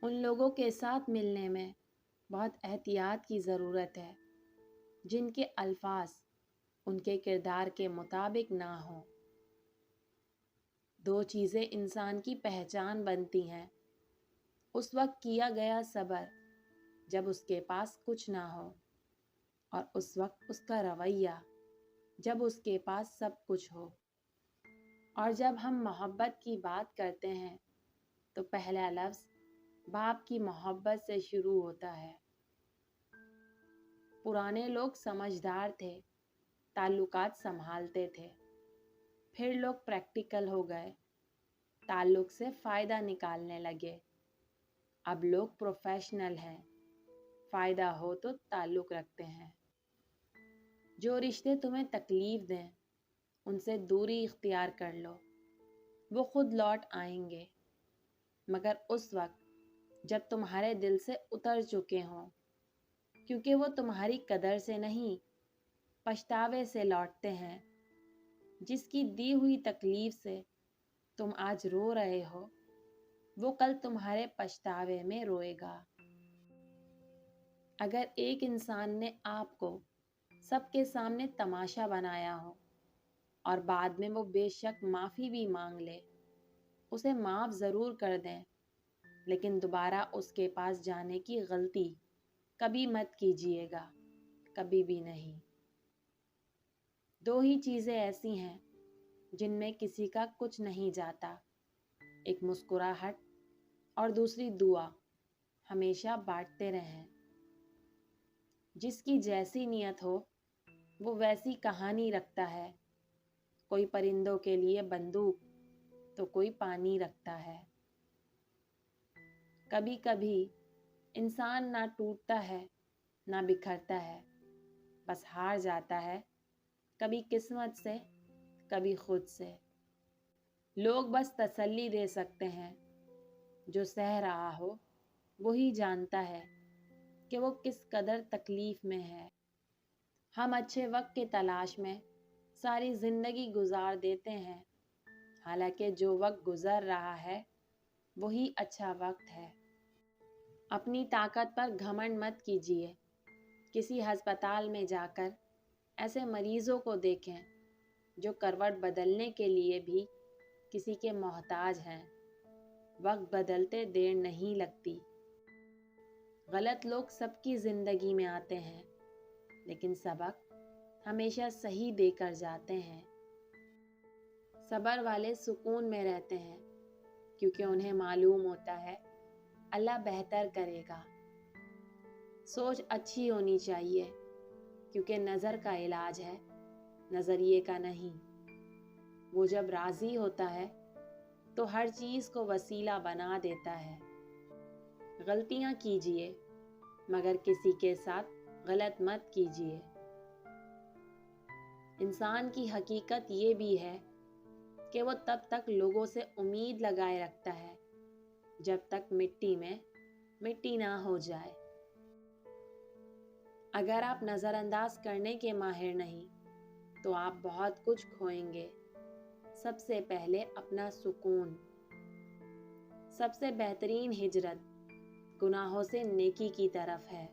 ان لوگوں کے ساتھ ملنے میں بہت احتیاط کی ضرورت ہے جن کے الفاظ ان کے کردار کے مطابق نہ ہوں۔ دو چیزیں انسان کی پہچان بنتی ہیں: اس وقت کیا گیا صبر جب اس کے پاس کچھ نہ ہو، اور اس وقت اس کا رویہ جب اس کے پاس سب کچھ ہو۔ اور جب ہم محبت کی بات کرتے ہیں تو پہلا لفظ باپ کی محبت سے شروع ہوتا ہے۔ پرانے لوگ سمجھدار تھے، تعلقات سنبھالتے تھے۔ پھر لوگ پریکٹیکل ہو گئے، تعلق سے فائدہ نکالنے لگے۔ اب لوگ پروفیشنل ہیں، فائدہ ہو تو تعلق رکھتے ہیں۔ جو رشتے تمہیں تکلیف دیں ان سے دوری اختیار کر لو، وہ خود لوٹ آئیں گے، مگر اس وقت جب تمہارے دل سے اتر چکے ہوں، کیونکہ وہ تمہاری قدر سے نہیں، پچھتاوے سے لوٹتے ہیں۔ جس کی دی ہوئی تکلیف سے تم آج رو رہے ہو، وہ کل تمہارے پچھتاوے میں روئے گا۔ اگر ایک انسان نے آپ کو سب کے سامنے تماشا بنایا ہو اور بعد میں وہ بے شک معافی بھی مانگ لے، اسے معاف ضرور کر دیں، لیکن دوبارہ اس کے پاس جانے کی غلطی کبھی مت کیجیے گا، کبھی بھی نہیں۔ دو ہی چیزیں ایسی ہیں جن میں کسی کا کچھ نہیں جاتا: ایک مسکراہٹ اور دوسری دعا۔ ہمیشہ بانٹتے رہیں۔ جس کی جیسی نیت ہو وہ ویسی کہانی رکھتا ہے۔ کوئی پرندوں کے لیے بندوق تو کوئی پانی رکھتا ہے۔ کبھی کبھی انسان نہ ٹوٹتا ہے نہ بکھرتا ہے، بس ہار جاتا ہے، کبھی قسمت سے کبھی خود سے۔ لوگ بس تسلی دے سکتے ہیں، جو سہ رہا ہو وہی جانتا ہے کہ وہ کس قدر تکلیف میں ہے۔ ہم اچھے وقت کے تلاش میں ساری زندگی گزار دیتے ہیں، حالانکہ جو وقت گزر رہا ہے وہی اچھا وقت ہے۔ اپنی طاقت پر گھمنڈ مت کیجیے۔ کسی ہسپتال میں جا کر ایسے مریضوں کو دیکھیں جو کروٹ بدلنے کے لیے بھی کسی کے محتاج ہیں۔ وقت بدلتے دیر نہیں لگتی۔ غلط لوگ سب کی زندگی میں آتے ہیں، لیکن سبق ہمیشہ صحیح دے کر جاتے ہیں۔ صبر والے سکون میں رہتے ہیں، کیونکہ انہیں معلوم ہوتا ہے اللہ بہتر کرے گا۔ سوچ اچھی ہونی چاہیے، کیونکہ نظر کا علاج ہے، نظریے کا نہیں۔ وہ جب راضی ہوتا ہے تو ہر چیز کو وسیلہ بنا دیتا ہے۔ غلطیاں کیجیے، مگر کسی کے ساتھ غلط مت کیجیے۔ انسان کی حقیقت یہ بھی ہے کہ وہ تب تک لوگوں سے امید لگائے رکھتا ہے جب تک مٹی میں مٹی نہ ہو جائے۔ اگر آپ نظر انداز کرنے کے ماہر نہیں تو آپ بہت کچھ کھوئیں گے۔ سب سے پہلے اپنا سکون۔ سب سے بہترین ہجرت گناہوں سے نیکی کی طرف ہے۔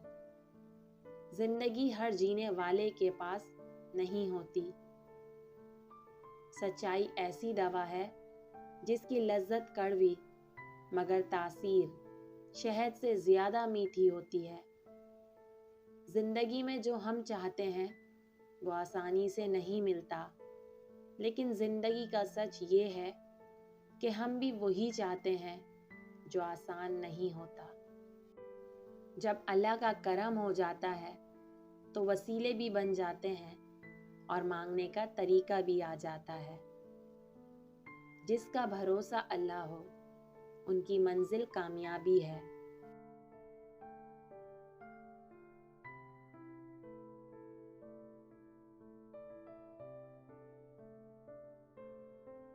زندگی ہر جینے والے کے پاس نہیں ہوتی۔ سچائی ایسی دوا ہے جس کی لذت کڑوی مگر تاثیر شہد سے زیادہ میٹھی ہوتی ہے۔ زندگی میں جو ہم چاہتے ہیں وہ آسانی سے نہیں ملتا، لیکن زندگی کا سچ یہ ہے کہ ہم بھی وہی چاہتے ہیں جو آسان نہیں ہوتا۔ جب اللہ کا کرم ہو جاتا ہے تو وسیلے بھی بن جاتے ہیں اور مانگنے کا طریقہ بھی آ جاتا ہے۔ جس کا بھروسہ اللہ ہو ان کی منزل کامیابی ہے۔